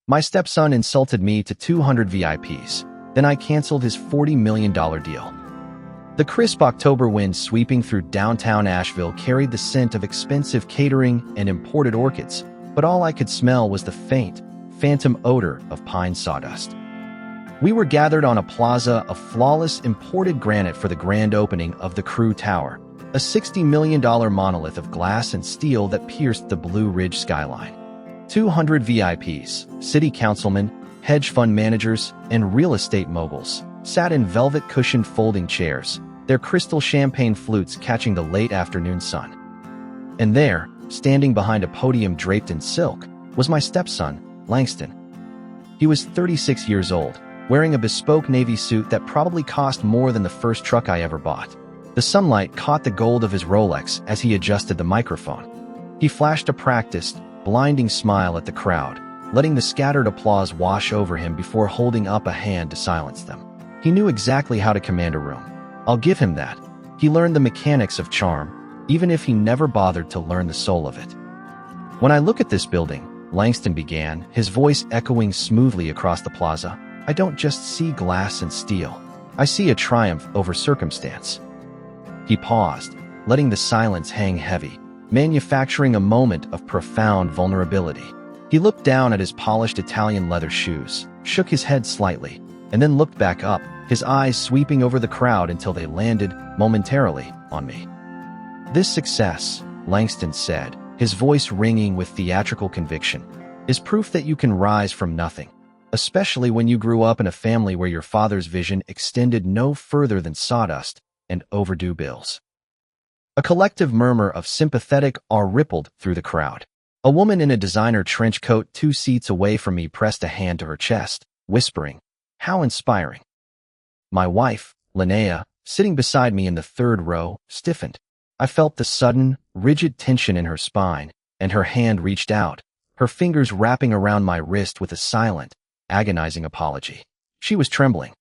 My stepson insulted me to 200 VIPs. Then I canceled his $40 million deal. The crisp October wind sweeping through downtown Asheville carried the scent of expensive catering and imported orchids, but all I could smell was the faint, phantom odor of pine sawdust. We were gathered on a plaza of flawless imported granite for the grand opening of the Crew Tower, a $60 million monolith of glass and steel that pierced the Blue Ridge skyline. 200 VIPs, city councilmen, hedge fund managers, and real estate moguls sat in velvet-cushioned folding chairs, their crystal champagne flutes catching the late afternoon sun. And there, standing behind a podium draped in silk, was my stepson, Langston. He was 36 years old, wearing a bespoke navy suit that probably cost more than the first truck I ever bought. The sunlight caught the gold of his Rolex as he adjusted the microphone. He flashed a practiced, blinding smile at the crowd, letting the scattered applause wash over him before holding up a hand to silence them. He knew exactly how to command a room. I'll give him that. He learned the mechanics of charm, even if he never bothered to learn the soul of it. When I look at this building, Langston began, his voice echoing smoothly across the plaza, I don't just see glass and steel. I see a triumph over circumstance. He paused, letting the silence hang heavy, manufacturing a moment of profound vulnerability. He looked down at his polished Italian leather shoes, shook his head slightly, and then looked back up, his eyes sweeping over the crowd until they landed, momentarily, on me. This success, Langston said, his voice ringing with theatrical conviction, is proof that you can rise from nothing, especially when you grew up in a family where your father's vision extended no further than sawdust and overdue bills. A collective murmur of sympathetic awe rippled through the crowd. A woman in a designer trench coat 2 seats away from me pressed a hand to her chest, whispering, "How inspiring." My wife, Linnea, sitting beside me in the third row, stiffened. I felt the sudden, rigid tension in her spine, and her hand reached out, her fingers wrapping around my wrist with a silent, agonizing apology. She was trembling.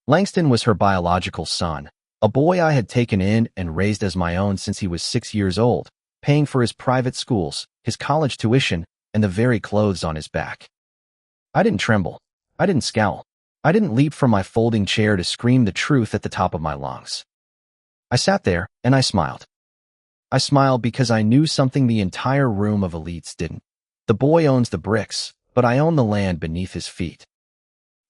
Langston was her biological son, a boy I had taken in and raised as my own since he was 6 years old, paying for his private schools, his college tuition, and the very clothes on his back. I didn't tremble. I didn't scowl. I didn't leap from my folding chair to scream the truth at the top of my lungs. I sat there, and I smiled. I smiled because I knew something the entire room of elites didn't. The boy owns the bricks, but I own the land beneath his feet.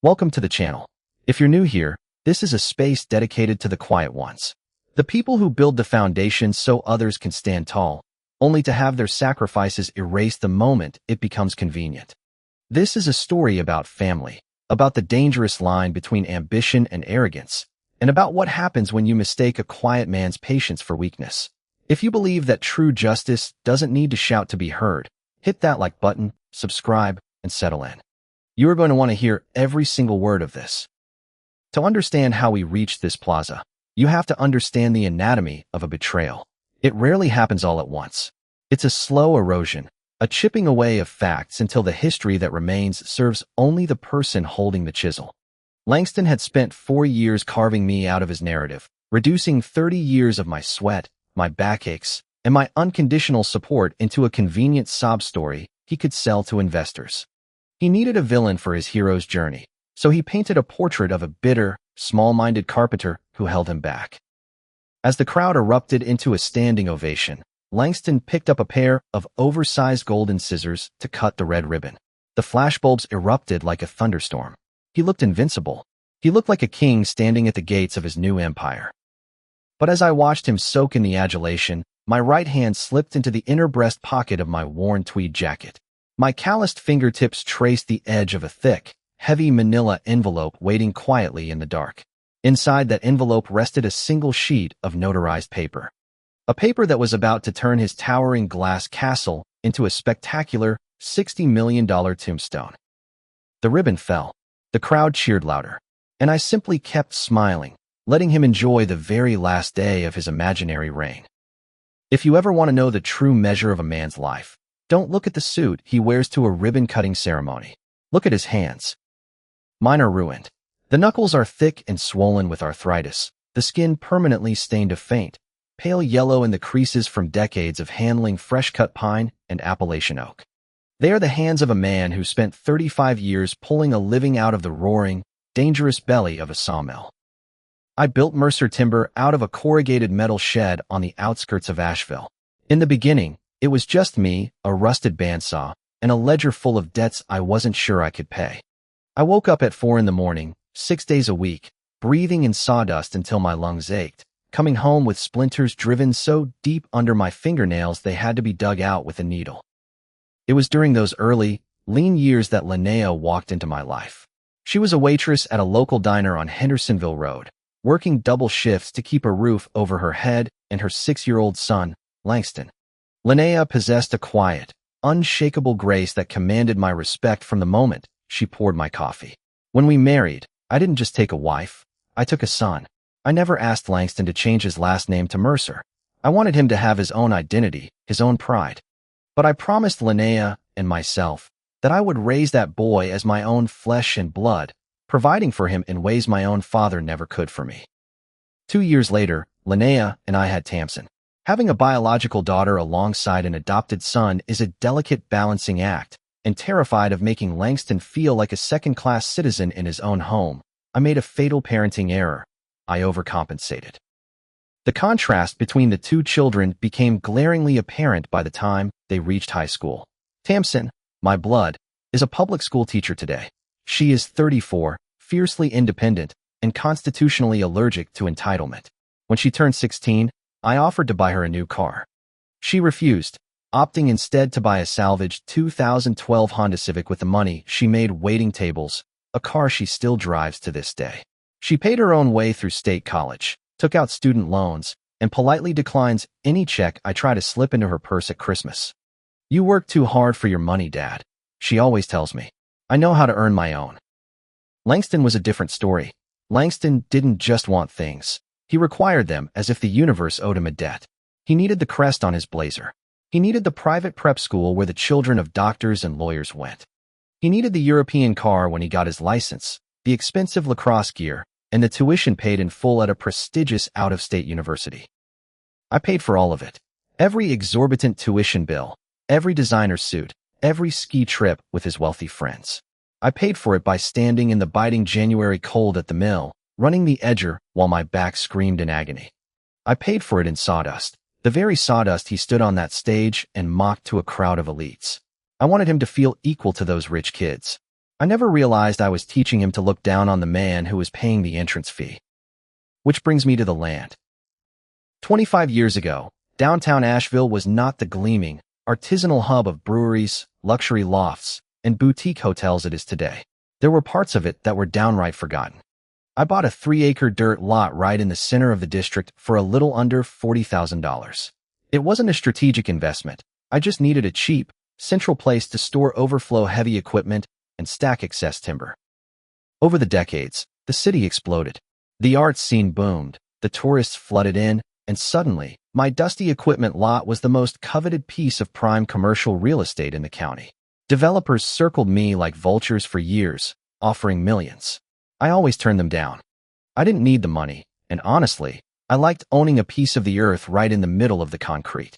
Welcome to the channel. If you're new here, this is a space dedicated to the quiet ones. The people who build the foundation so others can stand tall, only to have their sacrifices erased the moment it becomes convenient. This is a story about family, about the dangerous line between ambition and arrogance, and about what happens when you mistake a quiet man's patience for weakness. If you believe that true justice doesn't need to shout to be heard, hit that like button, subscribe, and settle in. You are going to want to hear every single word of this. To understand how we reached this plaza, you have to understand the anatomy of a betrayal. It rarely happens all at once. It's a slow erosion, a chipping away of facts until the history that remains serves only the person holding the chisel. Langston had spent 4 years carving me out of his narrative, reducing 30 years of my sweat, my backaches, and my unconditional support into a convenient sob story he could sell to investors. He needed a villain for his hero's journey, so he painted a portrait of a bitter, small-minded carpenter who held him back. As the crowd erupted into a standing ovation, Langston picked up a pair of oversized golden scissors to cut the red ribbon. The flashbulbs erupted like a thunderstorm. He looked invincible. He looked like a king standing at the gates of his new empire. But as I watched him soak in the adulation, my right hand slipped into the inner breast pocket of my worn tweed jacket. My calloused fingertips traced the edge of a thick, heavy manila envelope waiting quietly in the dark. Inside that envelope rested a single sheet of notarized paper. A paper that was about to turn his towering glass castle into a spectacular $60 million tombstone. The ribbon fell. The crowd cheered louder. And I simply kept smiling, letting him enjoy the very last day of his imaginary reign. If you ever want to know the true measure of a man's life, don't look at the suit he wears to a ribbon-cutting ceremony. Look at his hands. Mine are ruined. The knuckles are thick and swollen with arthritis, the skin permanently stained a faint, pale yellow in the creases from decades of handling fresh-cut pine and Appalachian oak. They are the hands of a man who spent 35 years pulling a living out of the roaring, dangerous belly of a sawmill. I built Mercer Timber out of a corrugated metal shed on the outskirts of Asheville. In the beginning, it was just me, a rusted bandsaw, and a ledger full of debts I wasn't sure I could pay. I woke up at 4 in the morning, 6 days a week, breathing in sawdust until my lungs ached, coming home with splinters driven so deep under my fingernails they had to be dug out with a needle. It was during those early, lean years that Linnea walked into my life. She was a waitress at a local diner on Hendersonville Road, working double shifts to keep a roof over her head and her 6-year-old son, Langston. Linnea possessed a quiet, unshakable grace that commanded my respect from the moment she poured my coffee. When we married, I didn't just take a wife, I took a son. I never asked Langston to change his last name to Mercer. I wanted him to have his own identity, his own pride. But I promised Linnea and myself that I would raise that boy as my own flesh and blood, providing for him in ways my own father never could for me. 2 years later, Linnea and I had Stepson. Having a biological daughter alongside an adopted son is a delicate balancing act, and terrified of making Langston feel like a second-class citizen in his own home, I made a fatal parenting error. I overcompensated. The contrast between the two children became glaringly apparent by the time they reached high school. Stepson, my blood, is a public school teacher today. She is 34, fiercely independent, and constitutionally allergic to entitlement. When she turned 16, I offered to buy her a new car. She refused, opting instead to buy a salvaged 2012 Honda Civic with the money she made waiting tables, a car she still drives to this day. She paid her own way through state college, took out student loans, and politely declines any check I try to slip into her purse at Christmas. "You work too hard for your money, Dad," she always tells me. "I know how to earn my own." Langston was a different story. Langston didn't just want things. He required them as if the universe owed him a debt. He needed the crest on his blazer. He needed the private prep school where the children of doctors and lawyers went. He needed the European car when he got his license, the expensive lacrosse gear, and the tuition paid in full at a prestigious out-of-state university. I paid for all of it. Every exorbitant tuition bill, every designer suit, every ski trip with his wealthy friends. I paid for it by standing in the biting January cold at the mill, running the edger while my back screamed in agony. I paid for it in sawdust, the very sawdust he stood on that stage and mocked to a crowd of elites. I wanted him to feel equal to those rich kids. I never realized I was teaching him to look down on the man who was paying the entrance fee. Which brings me to the land. 25 years ago, downtown Asheville was not the gleaming, artisanal hub of breweries, luxury lofts, and boutique hotels it is today. There were parts of it that were downright forgotten. I bought a 3-acre dirt lot right in the center of the district for a little under $40,000. It wasn't a strategic investment. I just needed a cheap, central place to store overflow heavy equipment and stack excess timber. Over the decades, the city exploded. The arts scene boomed, the tourists flooded in, and suddenly, my dusty equipment lot was the most coveted piece of prime commercial real estate in the county. Developers circled me like vultures for years, offering millions. I always turned them down. I didn't need the money, and honestly, I liked owning a piece of the earth right in the middle of the concrete.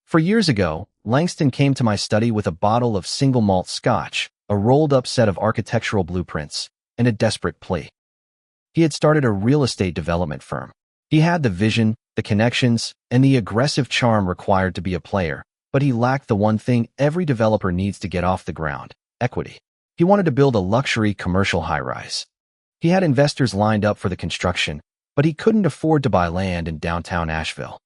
4 years ago, Langston came to my study with a bottle of single malt scotch, a rolled-up set of architectural blueprints, and a desperate plea. He had started a real estate development firm. He had the vision, the connections, and the aggressive charm required to be a player, but he lacked the one thing every developer needs to get off the ground: equity. He wanted to build a luxury commercial high-rise. He had investors lined up for the construction, but he couldn't afford to buy land in downtown Asheville.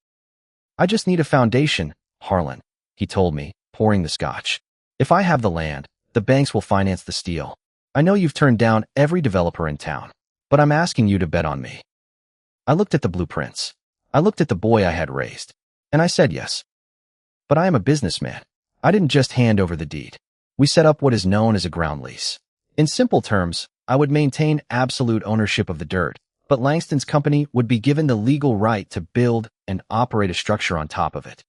"I just need a foundation, Harlan," he told me, pouring the scotch. "If I have the land, the banks will finance the steel. I know you've turned down every developer in town, but I'm asking you to bet on me." I looked at the blueprints. I looked at the boy I had raised, and I said yes. But I am a businessman. I didn't just hand over the deed. We set up what is known as a ground lease. In simple terms, I would maintain absolute ownership of the dirt, but Langston's company would be given the legal right to build and operate a structure on top of it.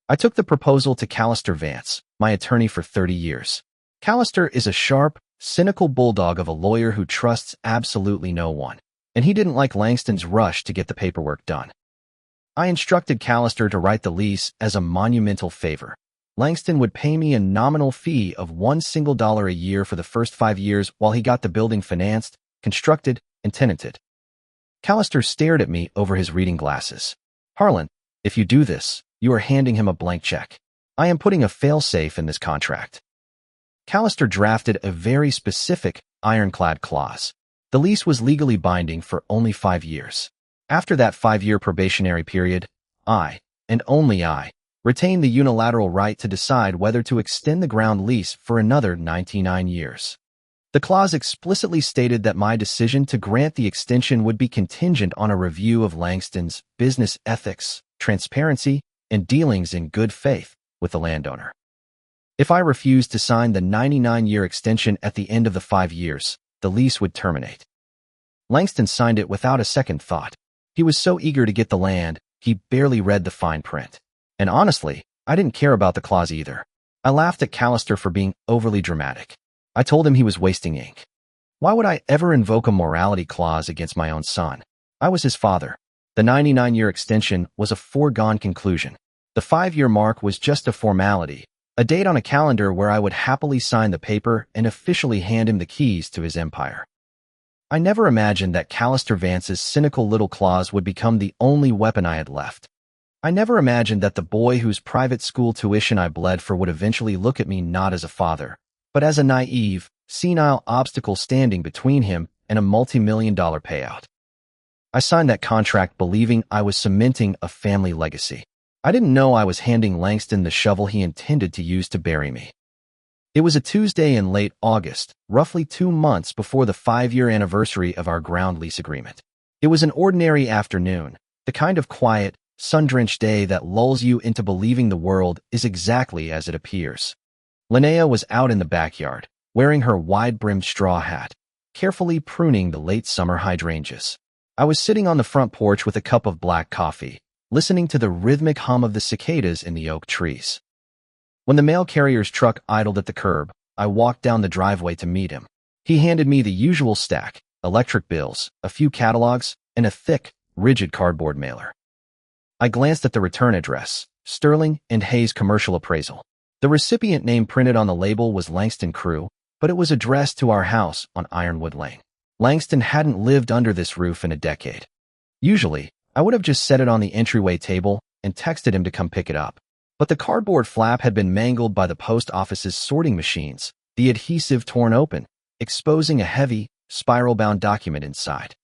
I took the proposal to Callister Vance, my attorney for 30 years. Callister is a sharp, cynical bulldog of a lawyer who trusts absolutely no one, and he didn't like Langston's rush to get the paperwork done. I instructed Callister to write the lease as a monumental favor. Langston would pay me a nominal fee of $1 a year for the first 5 years while he got the building financed, constructed, and tenanted. Callister stared at me over his reading glasses. Harlan, if you do this, you are handing him a blank check. I am putting a fail-safe in this contract. Callister drafted a very specific, ironclad clause. The lease was legally binding for only 5 years. After that 5-year probationary period, I, and only I, retained the unilateral right to decide whether to extend the ground lease for another 99 years. The clause explicitly stated that my decision to grant the extension would be contingent on a review of Langston's business ethics, transparency, and dealings in good faith with the landowner. If I refused to sign the 99-year extension at the end of the 5 years, the lease would terminate. Langston signed it without a second thought. He was so eager to get the land, he barely read the fine print. And honestly, I didn't care about the clause either. I laughed at Callister for being overly dramatic. I told him he was wasting ink. Why would I ever invoke a morality clause against my own son? I was his father. The 99-year extension was a foregone conclusion. The 5-year mark was just a formality, a date on a calendar where I would happily sign the paper and officially hand him the keys to his empire. I never imagined that Callister Vance's cynical little clause would become the only weapon I had left. I never imagined that the boy whose private school tuition I bled for would eventually look at me not as a father, but as a naive, senile obstacle standing between him and a multi-million-dollar payout. I signed that contract believing I was cementing a family legacy. I didn't know I was handing Langston the shovel he intended to use to bury me. It was a Tuesday in late August, roughly 2 months before the 5-year anniversary of our ground lease agreement. It was an ordinary afternoon, the kind of quiet, sun-drenched day that lulls you into believing the world is exactly as it appears. Linnea was out in the backyard, wearing her wide-brimmed straw hat, carefully pruning the late summer hydrangeas. I was sitting on the front porch with a cup of black coffee, listening to the rhythmic hum of the cicadas in the oak trees. When the mail carrier's truck idled at the curb, I walked down the driveway to meet him. He handed me the usual stack, electric bills, a few catalogs, and a thick, rigid cardboard mailer. I glanced at the return address, Sterling and Hayes Commercial Appraisal. The recipient name printed on the label was Langston Crew, but it was addressed to our house on Ironwood Lane. Langston hadn't lived under this roof in a decade. Usually, I would have just set it on the entryway table and texted him to come pick it up. But the cardboard flap had been mangled by the post office's sorting machines, the adhesive torn open, exposing a heavy, spiral-bound document inside.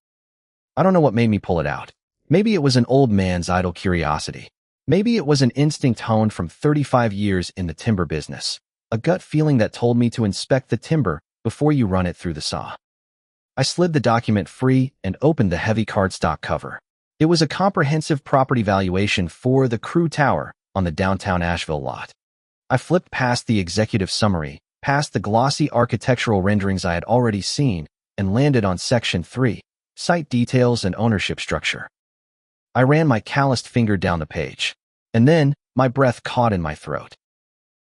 I don't know what made me pull it out. Maybe it was an old man's idle curiosity. Maybe it was an instinct honed from 35 years in the timber business, a gut feeling that told me to inspect the timber before you run it through the saw. I slid the document free and opened the heavy cardstock cover. It was a comprehensive property valuation for the Crew Tower on the downtown Asheville lot. I flipped past the executive summary, past the glossy architectural renderings I had already seen, and landed on Section 3, Site Details and Ownership Structure. I ran my calloused finger down the page, and then my breath caught in my throat.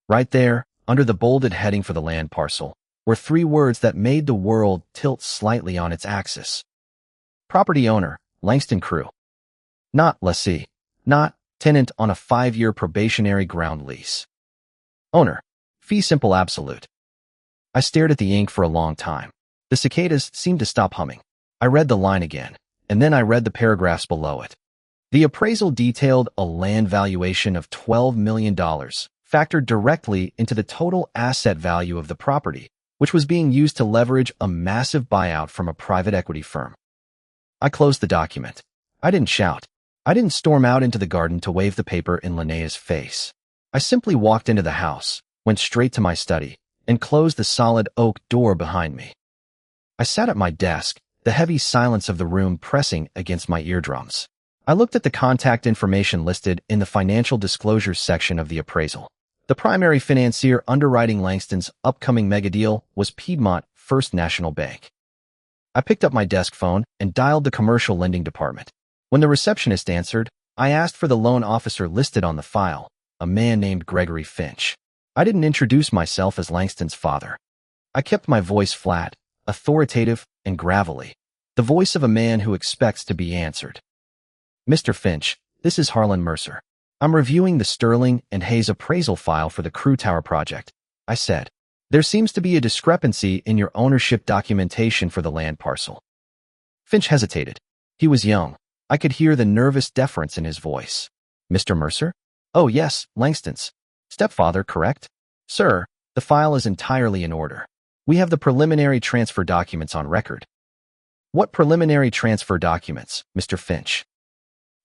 Right there, under the bolded heading for the land parcel, were 3 words that made the world tilt slightly on its axis. Property owner, Langston Crew. Not lessee. Not tenant on a 5-year probationary ground lease. Owner, fee simple absolute. I stared at the ink for a long time. The cicadas seemed to stop humming. I read the line again, and then I read the paragraphs below it. The appraisal detailed a land valuation of $12 million, factored directly into the total asset value of the property, which was being used to leverage a massive buyout from a private equity firm. I closed the document. I didn't shout. I didn't storm out into the garden to wave the paper in Linnea's face. I simply walked into the house, went straight to my study, and closed the solid oak door behind me. I sat at my desk, the heavy silence of the room pressing against my eardrums. I looked at the contact information listed in the financial disclosures section of the appraisal. The primary financier underwriting Langston's upcoming megadeal was Piedmont First National Bank. I picked up my desk phone and dialed the commercial lending department. When the receptionist answered, I asked for the loan officer listed on the file, a man named Gregory Finch. I didn't introduce myself as Langston's father. I kept my voice flat, authoritative, and gravelly, the voice of a man who expects to be answered. Mr. Finch, this is Harlan Mercer. I'm reviewing the Sterling and Hayes appraisal file for the Crew Tower project, I said. There seems to be a discrepancy in your ownership documentation for the land parcel. Finch hesitated. He was young. I could hear the nervous deference in his voice. Mr. Mercer? Oh, yes, Langston's stepfather, correct? Sir, the file is entirely in order. We have the preliminary transfer documents on record. What preliminary transfer documents, Mr. Finch?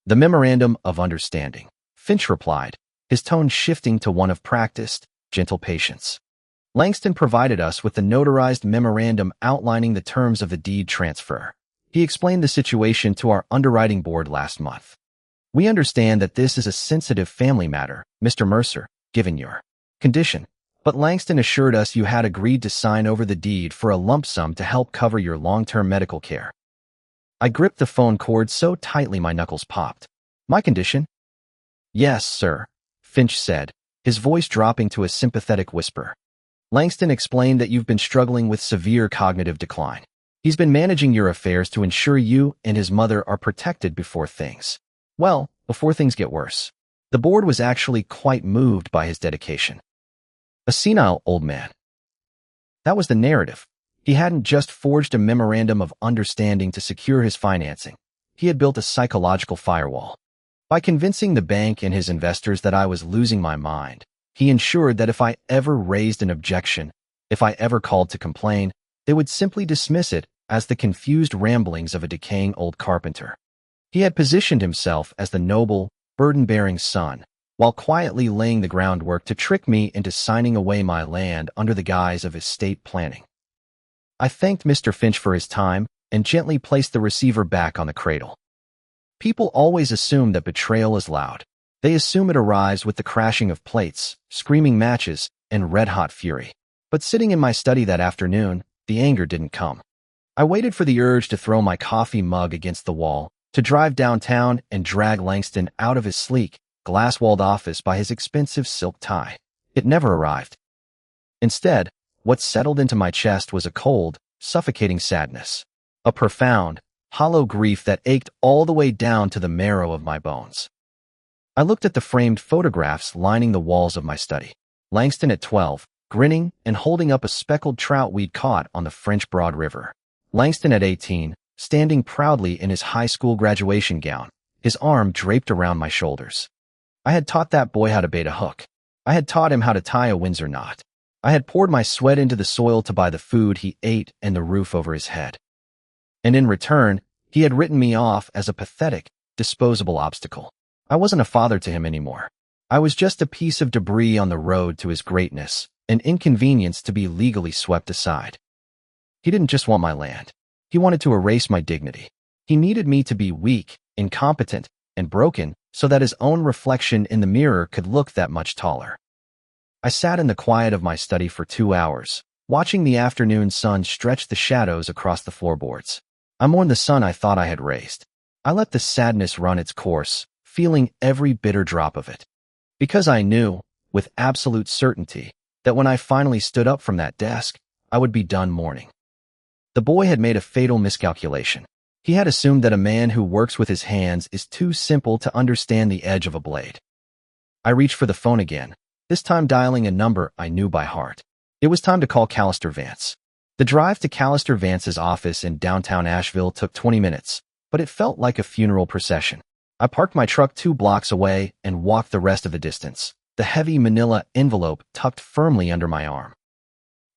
The Memorandum of Understanding, Finch replied, his tone shifting to one of practiced, gentle patience. Langston provided us with the notarized memorandum outlining the terms of the deed transfer. He explained the situation to our underwriting board last month. We understand that this is a sensitive family matter, Mr. Mercer, given your condition, but Langston assured us you had agreed to sign over the deed for a lump sum to help cover your long-term medical care. I gripped the phone cord so tightly my knuckles popped. My condition? Yes, sir, Finch said, his voice dropping to a sympathetic whisper. Langston explained that you've been struggling with severe cognitive decline. He's been managing your affairs to ensure you and his mother are protected before things get worse. The board was actually quite moved by his dedication. A senile old man. That was the narrative. He hadn't just forged a memorandum of understanding to secure his financing. He had built a psychological firewall. By convincing the bank and his investors that I was losing my mind, he ensured that if I ever raised an objection, if I ever called to complain, they would simply dismiss it as the confused ramblings of a decaying old carpenter. He had positioned himself as the noble, burden-bearing son, while quietly laying the groundwork to trick me into signing away my land under the guise of estate planning. I thanked Mr. Finch for his time and gently placed the receiver back on the cradle. People always assume that betrayal is loud. They assume it arrives with the crashing of plates, screaming matches, and red-hot fury. But sitting in my study that afternoon, the anger didn't come. I waited for the urge to throw my coffee mug against the wall, to drive downtown and drag Langston out of his sleek, glass-walled office by his expensive silk tie. It never arrived. Instead, what settled into my chest was a cold, suffocating sadness. A profound, hollow grief that ached all the way down to the marrow of my bones. I looked at the framed photographs lining the walls of my study. Langston at 12, grinning and holding up a speckled trout we'd caught on the French Broad River. Langston at 18, standing proudly in his high school graduation gown, his arm draped around my shoulders. I had taught that boy how to bait a hook. I had taught him how to tie a Windsor knot. I had poured my sweat into the soil to buy the food he ate and the roof over his head. And in return, he had written me off as a pathetic, disposable obstacle. I wasn't a father to him anymore. I was just a piece of debris on the road to his greatness, an inconvenience to be legally swept aside. He didn't just want my land. He wanted to erase my dignity. He needed me to be weak, incompetent, and broken so that his own reflection in the mirror could look that much taller. I sat in the quiet of my study for 2 hours, watching the afternoon sun stretch the shadows across the floorboards. I mourned the son I thought I had raised. I let the sadness run its course, feeling every bitter drop of it. Because I knew, with absolute certainty, that when I finally stood up from that desk, I would be done mourning. The boy had made a fatal miscalculation. He had assumed that a man who works with his hands is too simple to understand the edge of a blade. I reached for the phone again, this time dialing a number I knew by heart. It was time to call Callister Vance. The drive to Callister Vance's office in downtown Asheville took 20 minutes, but it felt like a funeral procession. I parked my truck 2 blocks away and walked the rest of the distance, the heavy manila envelope tucked firmly under my arm.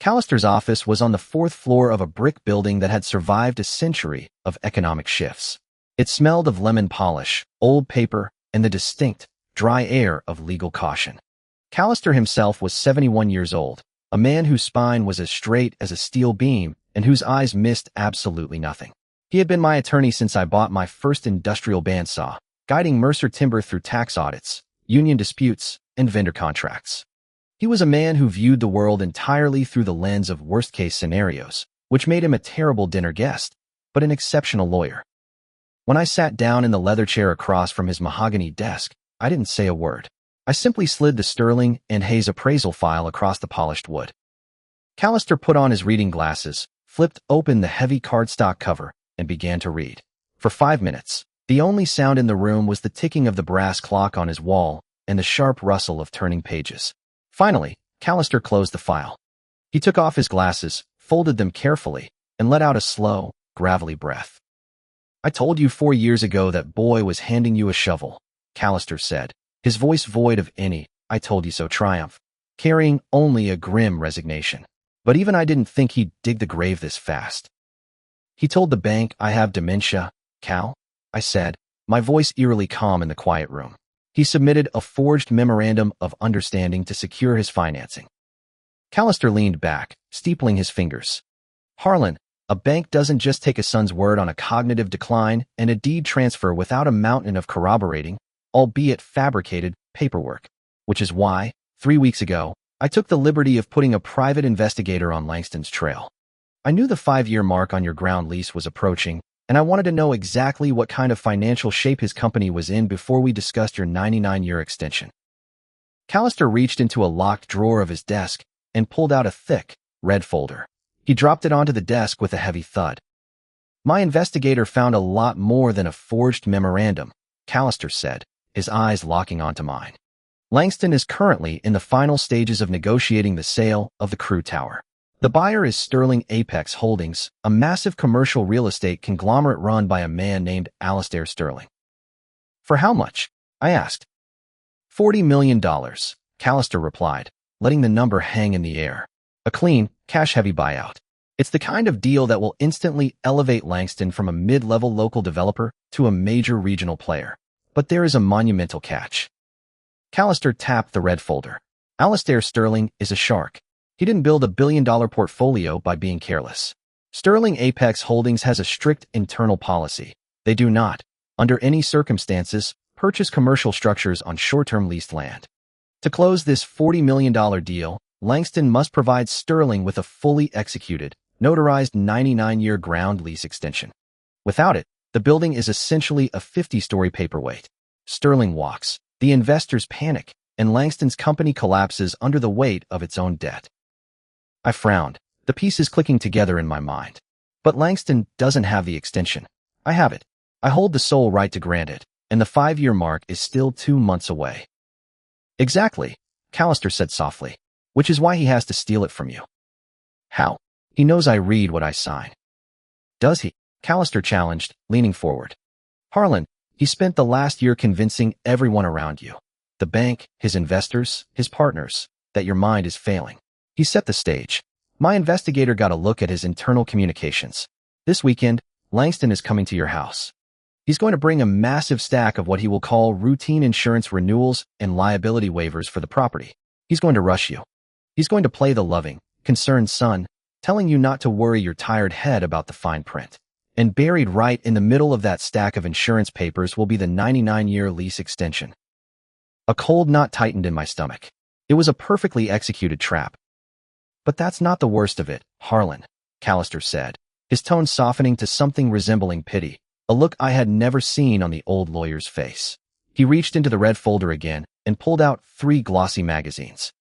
Callister's office was on the 4th floor of a brick building that had survived a century of economic shifts. It smelled of lemon polish, old paper, and the distinct, dry air of legal caution. Callister himself was 71 years old, a man whose spine was as straight as a steel beam and whose eyes missed absolutely nothing. He had been my attorney since I bought my first industrial bandsaw, guiding Mercer Timber through tax audits, union disputes, and vendor contracts. He was a man who viewed the world entirely through the lens of worst-case scenarios, which made him a terrible dinner guest, but an exceptional lawyer. When I sat down in the leather chair across from his mahogany desk, I didn't say a word. I simply slid the Sterling and Hayes appraisal file across the polished wood. Callister put on his reading glasses, flipped open the heavy cardstock cover, and began to read. For 5 minutes, the only sound in the room was the ticking of the brass clock on his wall and the sharp rustle of turning pages. Finally, Callister closed the file. He took off his glasses, folded them carefully, and let out a slow, gravelly breath. "I told you 4 years ago that boy was handing you a shovel," Callister said, his voice void of any "I told you so" triumph, carrying only a grim resignation. "But even I didn't think he'd dig the grave this fast." "He told the bank I have dementia, Cal," I said, my voice eerily calm in the quiet room. "He submitted a forged memorandum of understanding to secure his financing." Callister leaned back, steepling his fingers. "Harlan, a bank doesn't just take a son's word on a cognitive decline and a deed transfer without a mountain of corroborating, albeit fabricated, paperwork. Which is why, 3 weeks ago, I took the liberty of putting a private investigator on Langston's trail. I knew the 5-year mark on your ground lease was approaching, and I wanted to know exactly what kind of financial shape his company was in before we discussed your 99-year extension." Callister reached into a locked drawer of his desk and pulled out a thick, red folder. He dropped it onto the desk with a heavy thud. "My investigator found a lot more than a forged memorandum," Callister said, his eyes locking onto mine. "Langston is currently in the final stages of negotiating the sale of the Crew Tower. The buyer is Sterling Apex Holdings, a massive commercial real estate conglomerate run by a man named Alastair Sterling." "For how much?" I asked. $40 million, Callister replied, letting the number hang in the air. "A clean, cash-heavy buyout. It's the kind of deal that will instantly elevate Langston from a mid-level local developer to a major regional player. But there is a monumental catch." Callister tapped the red folder. "Alastair Sterling is a shark. He didn't build a billion-dollar portfolio by being careless. Sterling Apex Holdings has a strict internal policy. They do not, under any circumstances, purchase commercial structures on short-term leased land. To close this $40 million deal, Langston must provide Sterling with a fully executed, notarized 99-year ground lease extension. Without it, the building is essentially a 50-story paperweight. Sterling walks, the investors panic, and Langston's company collapses under the weight of its own debt." I frowned, the pieces clicking together in my mind. "But Langston doesn't have the extension. I have it. I hold the sole right to grant it, and the 5-year mark is still 2 months away." "Exactly," Callister said softly, "which is why he has to steal it from you." "How? He knows I read what I sign." "Does he?" Callister challenged, leaning forward. "Harlan, he spent the last year convincing everyone around you, the bank, his investors, his partners, that your mind is failing. He set the stage. My investigator got a look at his internal communications. This weekend, Langston is coming to your house. He's going to bring a massive stack of what he will call routine insurance renewals and liability waivers for the property. He's going to rush you. He's going to play the loving, concerned son, telling you not to worry your tired head about the fine print. And buried right in the middle of that stack of insurance papers will be the 99-year lease extension." A cold knot tightened in my stomach. It was a perfectly executed trap. "But that's not the worst of it, Harlan," Callister said, his tone softening to something resembling pity, a look I had never seen on the old lawyer's face. He reached into the red folder again and pulled out 3 glossy magazines.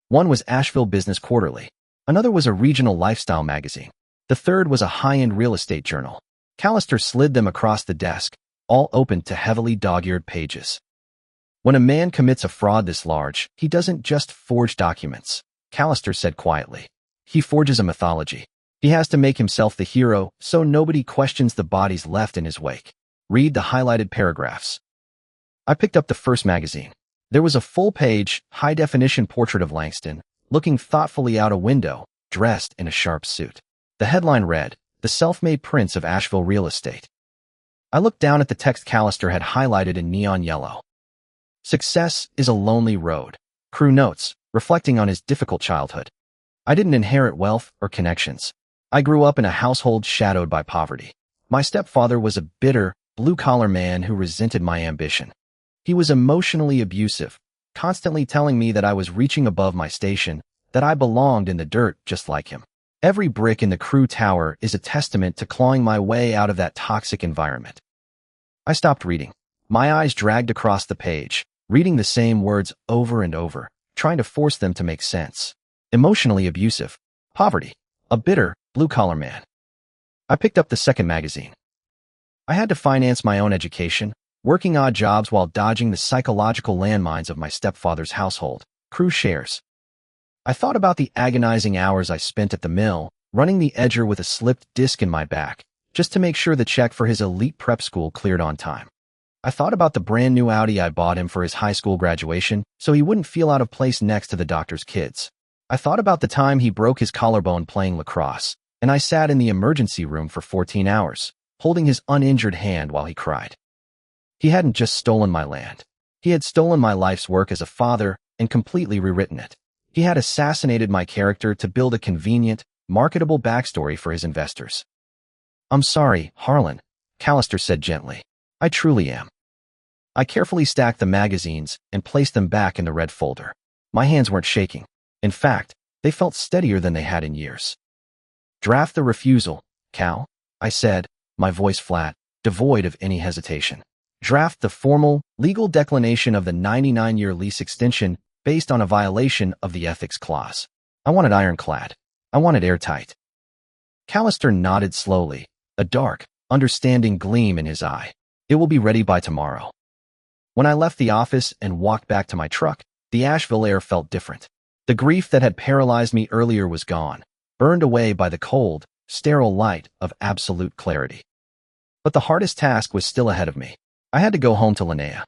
One was Asheville Business Quarterly. Another was a regional lifestyle magazine. The third was a high-end real estate journal. Callister slid them across the desk, all open to heavily dog-eared pages. "When a man commits a fraud this large, he doesn't just forge documents," Callister said quietly. "He forges a mythology. He has to make himself the hero so nobody questions the bodies left in his wake. Read the highlighted paragraphs." I picked up the first magazine. There was a full-page, high-definition portrait of Langston, looking thoughtfully out a window, dressed in a sharp suit. The headline read, "The Self-Made Prince of Asheville Real Estate." I looked down at the text Callister had highlighted in neon yellow. "Success is a lonely road." Crew notes, reflecting on his difficult childhood. "I didn't inherit wealth or connections. I grew up in a household shadowed by poverty. My stepfather was a bitter, blue-collar man who resented my ambition. He was emotionally abusive, constantly telling me that I was reaching above my station, that I belonged in the dirt just like him. Every brick in the Crew Tower is a testament to clawing my way out of that toxic environment." I stopped reading. My eyes dragged across the page, reading the same words over and over, trying to force them to make sense. Emotionally abusive, poverty, a bitter, blue-collar man. I picked up the second magazine. I had to finance my own education, working odd jobs while dodging the psychological landmines of my stepfather's household, cruise shares. I thought about the agonizing hours I spent at the mill, running the edger with a slipped disc in my back, just to make sure the check for his elite prep school cleared on time. I thought about the brand new Audi I bought him for his high school graduation so he wouldn't feel out of place next to the doctor's kids. I thought about the time he broke his collarbone playing lacrosse, and I sat in the emergency room for 14 hours, holding his uninjured hand while he cried. He hadn't just stolen my land. He had stolen my life's work as a father and completely rewritten it. He had assassinated my character to build a convenient, marketable backstory for his investors. "I'm sorry, Harlan," Callister said gently. "I truly am." I carefully stacked the magazines and placed them back in the red folder. My hands weren't shaking. In fact, they felt steadier than they had in years. "Draft the refusal, Cal," I said, my voice flat, devoid of any hesitation. "Draft the formal, legal declination of the 99-year lease extension based on a violation of the ethics clause. I want it ironclad. I want it airtight." Callister nodded slowly, a dark, understanding gleam in his eye. "It will be ready by tomorrow." When I left the office and walked back to my truck, the Asheville air felt different. The grief that had paralyzed me earlier was gone, burned away by the cold, sterile light of absolute clarity. But the hardest task was still ahead of me. I had to go home to Linnea.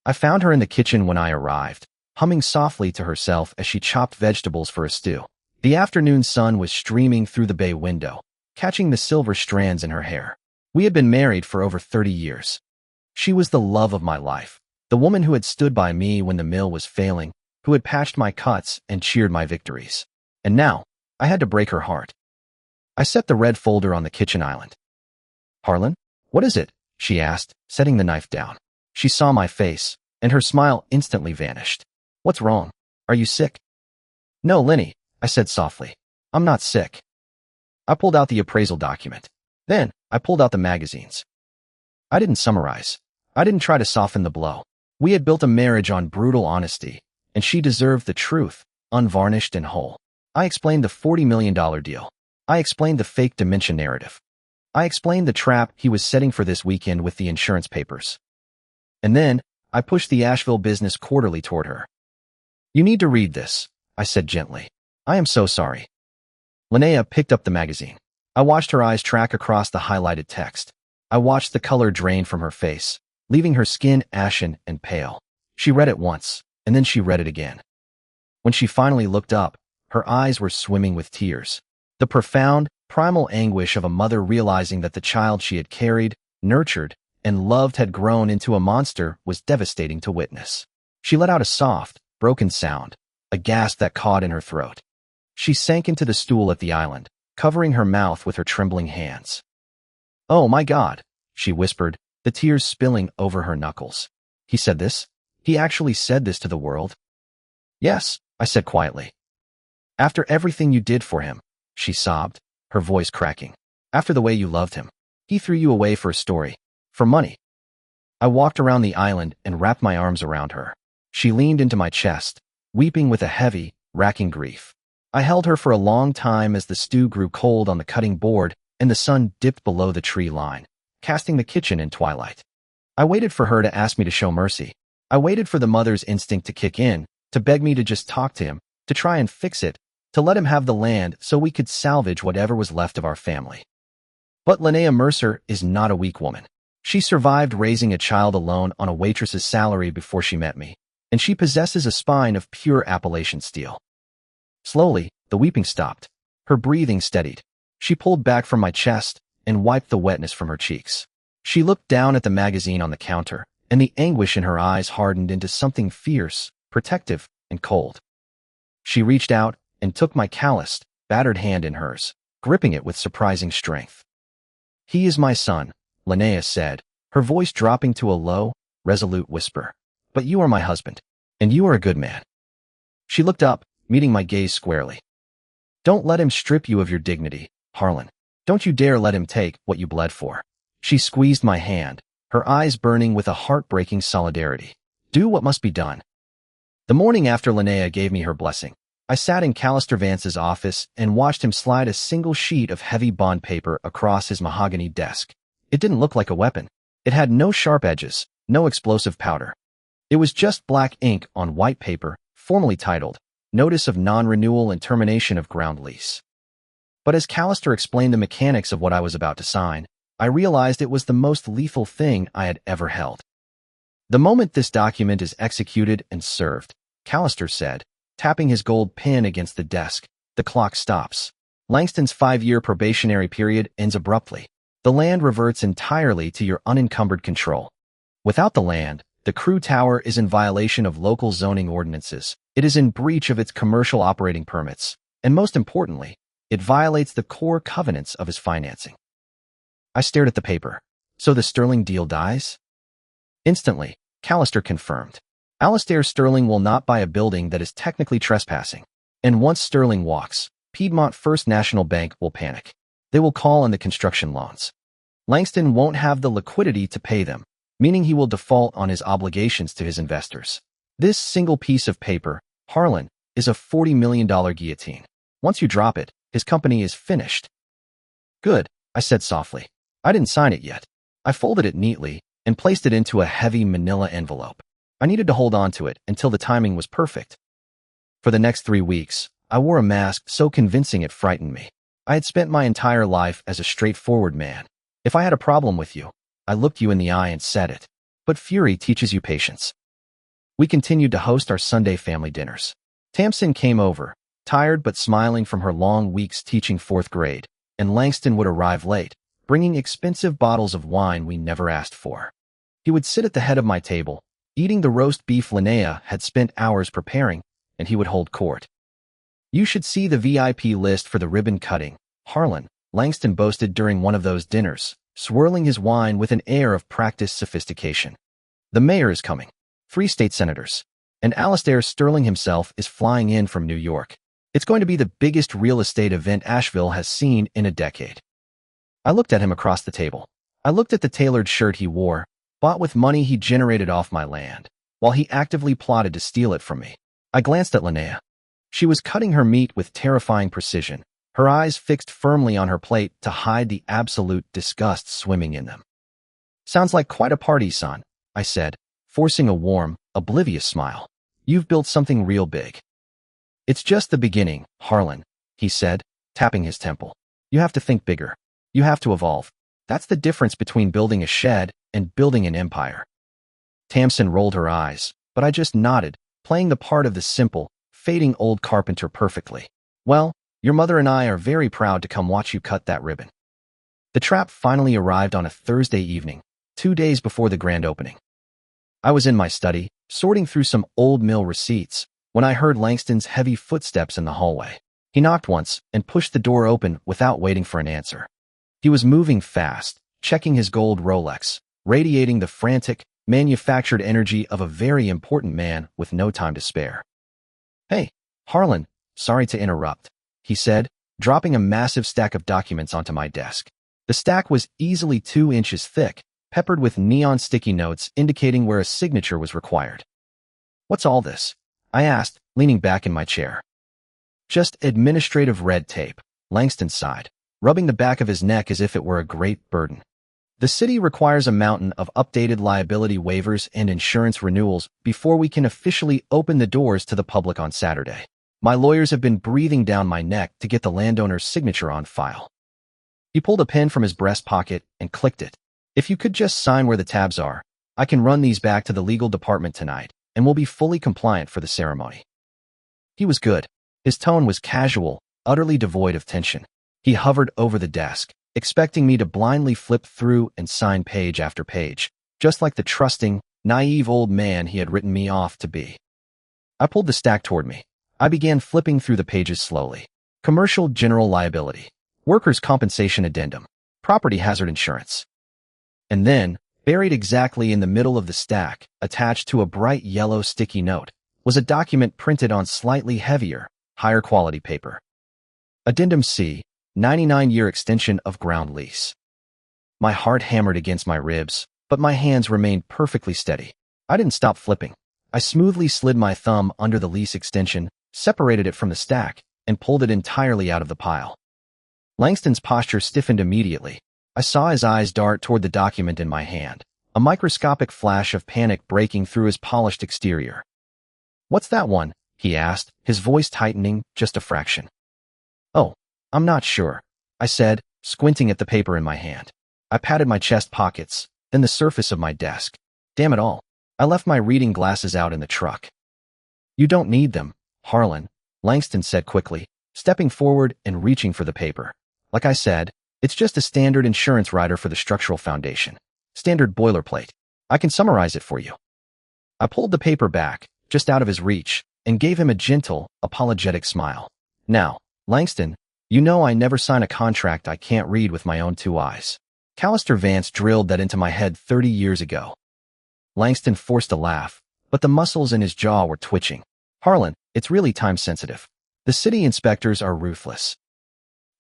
I found her in the kitchen when I arrived, humming softly to herself as she chopped vegetables for a stew. The afternoon sun was streaming through the bay window, catching the silver strands in her hair. We had been married for over 30 years. She was the love of my life, the woman who had stood by me when the mill was failing, who had patched my cuts and cheered my victories. And now, I had to break her heart. I set the red folder on the kitchen island. "Harlan, what is it?" she asked, setting the knife down. She saw my face, and her smile instantly vanished. "What's wrong? Are you sick?" "No, Linny," I said softly. "I'm not sick." I pulled out the appraisal document. Then, I pulled out the magazines. I didn't summarize. I didn't try to soften the blow. We had built a marriage on brutal honesty, and she deserved the truth, unvarnished and whole. I explained the $40 million deal. I explained the fake dementia narrative. I explained the trap he was setting for this weekend with the insurance papers. And then, I pushed the Asheville Business Quarterly toward her. "You need to read this," I said gently. "I am so sorry." Linnea picked up the magazine. I watched her eyes track across the highlighted text. I watched the color drain from her face, leaving her skin ashen and pale. She read it once, and then she read it again. When she finally looked up, her eyes were swimming with tears. The profound, primal anguish of a mother realizing that the child she had carried, nurtured, and loved had grown into a monster was devastating to witness. She let out a soft, broken sound, a gasp that caught in her throat. She sank into the stool at the island, covering her mouth with her trembling hands. "Oh my God," she whispered, the tears spilling over her knuckles. "He said this? He actually said this to the world?" "Yes," I said quietly. "After everything you did for him," she sobbed, her voice cracking. "After the way you loved him. He threw you away for a story. For money." I walked around the island and wrapped my arms around her. She leaned into my chest, weeping with a heavy, racking grief. I held her for a long time as the stew grew cold on the cutting board and the sun dipped below the tree line, casting the kitchen in twilight. I waited for her to ask me to show mercy. I waited for the mother's instinct to kick in, to beg me to just talk to him, to try and fix it, to let him have the land so we could salvage whatever was left of our family. But Linnea Mercer is not a weak woman. She survived raising a child alone on a waitress's salary before she met me, and she possesses a spine of pure Appalachian steel. Slowly, the weeping stopped. Her breathing steadied. She pulled back from my chest and wiped the wetness from her cheeks. She looked down at the magazine on the counter, and the anguish in her eyes hardened into something fierce, protective, and cold. She reached out and took my calloused, battered hand in hers, gripping it with surprising strength. "He is my son," Linnea said, her voice dropping to a low, resolute whisper. "But you are my husband, and you are a good man." She looked up, meeting my gaze squarely. "Don't let him strip you of your dignity, Harlan. Don't you dare let him take what you bled for." She squeezed my hand, her eyes burning with a heartbreaking solidarity. "Do what must be done." The morning after Linnea gave me her blessing, I sat in Callister Vance's office and watched him slide a single sheet of heavy bond paper across his mahogany desk. It didn't look like a weapon. It had no sharp edges, no explosive powder. It was just black ink on white paper, formally titled, Notice of Non-Renewal and Termination of Ground Lease. But as Callister explained the mechanics of what I was about to sign, I realized it was the most lethal thing I had ever held. The moment this document is executed and served, Callister said, tapping his gold pin against the desk, the clock stops. Langston's 5-year probationary period ends abruptly. The land reverts entirely to your unencumbered control. Without the land, the crew tower is in violation of local zoning ordinances. It is in breach of its commercial operating permits. And most importantly, it violates the core covenants of his financing. I stared at the paper. So the Sterling deal dies? Instantly, Callister confirmed. Alastair Sterling will not buy a building that is technically trespassing. And once Sterling walks, Piedmont First National Bank will panic. They will call on the construction loans. Langston won't have the liquidity to pay them, meaning he will default on his obligations to his investors. This single piece of paper, Harlan, is a $40 million guillotine. Once you drop it, his company is finished. Good, I said softly. I didn't sign it yet. I folded it neatly and placed it into a heavy manila envelope. I needed to hold on to it until the timing was perfect. For the next 3 weeks, I wore a mask so convincing it frightened me. I had spent my entire life as a straightforward man. If I had a problem with you, I looked you in the eye and said it. But fury teaches you patience. We continued to host our Sunday family dinners. Stepson came over, tired but smiling from her long weeks teaching 4th grade, and Langston would arrive late, bringing expensive bottles of wine we never asked for. He would sit at the head of my table, eating the roast beef Linnea had spent hours preparing, and he would hold court. You should see the VIP list for the ribbon cutting, Harlan, Langston boasted during one of those dinners, swirling his wine with an air of practiced sophistication. The mayor is coming, 3 state senators, and Alastair Sterling himself is flying in from New York. It's going to be the biggest real estate event Asheville has seen in a decade. I looked at him across the table. I looked at the tailored shirt he wore, bought with money he generated off my land, while he actively plotted to steal it from me. I glanced at Linnea. She was cutting her meat with terrifying precision, her eyes fixed firmly on her plate to hide the absolute disgust swimming in them. Sounds like quite a party, son, I said, forcing a warm, oblivious smile. You've built something real big. It's just the beginning, Harlan, he said, tapping his temple. You have to think bigger. You have to evolve. That's the difference between building a shed and building an empire. Stepson rolled her eyes, but I just nodded, playing the part of the simple, fading old carpenter perfectly. Well, your mother and I are very proud to come watch you cut that ribbon. The trap finally arrived on a Thursday evening, 2 days before the grand opening. I was in my study, sorting through some old mill receipts, when I heard Langston's heavy footsteps in the hallway. He knocked once and pushed the door open without waiting for an answer. He was moving fast, checking his gold Rolex, radiating the frantic, manufactured energy of a very important man with no time to spare. Hey, Harlan, sorry to interrupt, he said, dropping a massive stack of documents onto my desk. The stack was easily 2 inches thick, peppered with neon sticky notes indicating where a signature was required. What's all this? I asked, leaning back in my chair. Just administrative red tape, Langston sighed, rubbing the back of his neck as if it were a great burden. The city requires a mountain of updated liability waivers and insurance renewals before we can officially open the doors to the public on Saturday. My lawyers have been breathing down my neck to get the landowner's signature on file. He pulled a pen from his breast pocket and clicked it. If you could just sign where the tabs are, I can run these back to the legal department tonight, and we'll be fully compliant for the ceremony. He was good. His tone was casual, utterly devoid of tension. He hovered over the desk, expecting me to blindly flip through and sign page after page, just like the trusting, naive old man he had written me off to be. I pulled the stack toward me. I began flipping through the pages slowly. Commercial general liability, workers' compensation addendum, property hazard insurance. And then, buried exactly in the middle of the stack, attached to a bright yellow sticky note, was a document printed on slightly heavier, higher quality paper. Addendum C, 99-year extension of ground lease. My heart hammered against my ribs, but my hands remained perfectly steady. I didn't stop flipping. I smoothly slid my thumb under the lease extension, separated it from the stack, and pulled it entirely out of the pile. Langston's posture stiffened immediately. I saw his eyes dart toward the document in my hand, a microscopic flash of panic breaking through his polished exterior. "What's that one?" he asked, his voice tightening just a fraction. "Oh, I'm not sure," I said, squinting at the paper in my hand. I patted my chest pockets, then the surface of my desk. Damn it all. I left my reading glasses out in the truck. "You don't need them, Harlan," Langston said quickly, stepping forward and reaching for the paper. "Like I said, it's just a standard insurance rider for the structural foundation. Standard boilerplate. I can summarize it for you." I pulled the paper back, just out of his reach, and gave him a gentle, apologetic smile. "Now, Langston, you know I never sign a contract I can't read with my own two eyes. Callister Vance drilled that into my head 30 years ago." Langston forced a laugh, but the muscles in his jaw were twitching. "Harlan, it's really time-sensitive. The city inspectors are ruthless."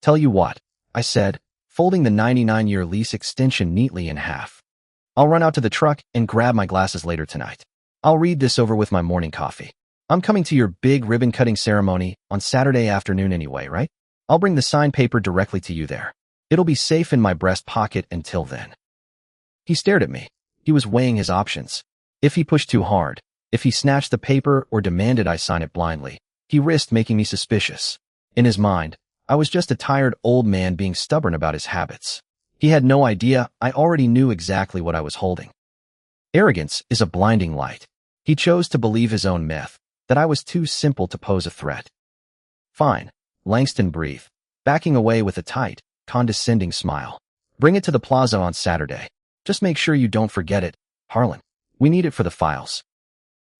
"Tell you what," I said, folding the 99-year lease extension neatly in half. "I'll run out to the truck and grab my glasses later tonight. I'll read this over with my morning coffee. I'm coming to your big ribbon-cutting ceremony on Saturday afternoon anyway, right? I'll bring the signed paper directly to you there. It'll be safe in my breast pocket until then." He stared at me. He was weighing his options. If he pushed too hard, if he snatched the paper or demanded I sign it blindly, he risked making me suspicious. In his mind, I was just a tired old man being stubborn about his habits. He had no idea I already knew exactly what I was holding. Arrogance is a blinding light. He chose to believe his own myth, that I was too simple to pose a threat. "Fine," Langston breathed, backing away with a tight, condescending smile. "Bring it to the plaza on Saturday. Just make sure you don't forget it, Harlan. We need it for the files."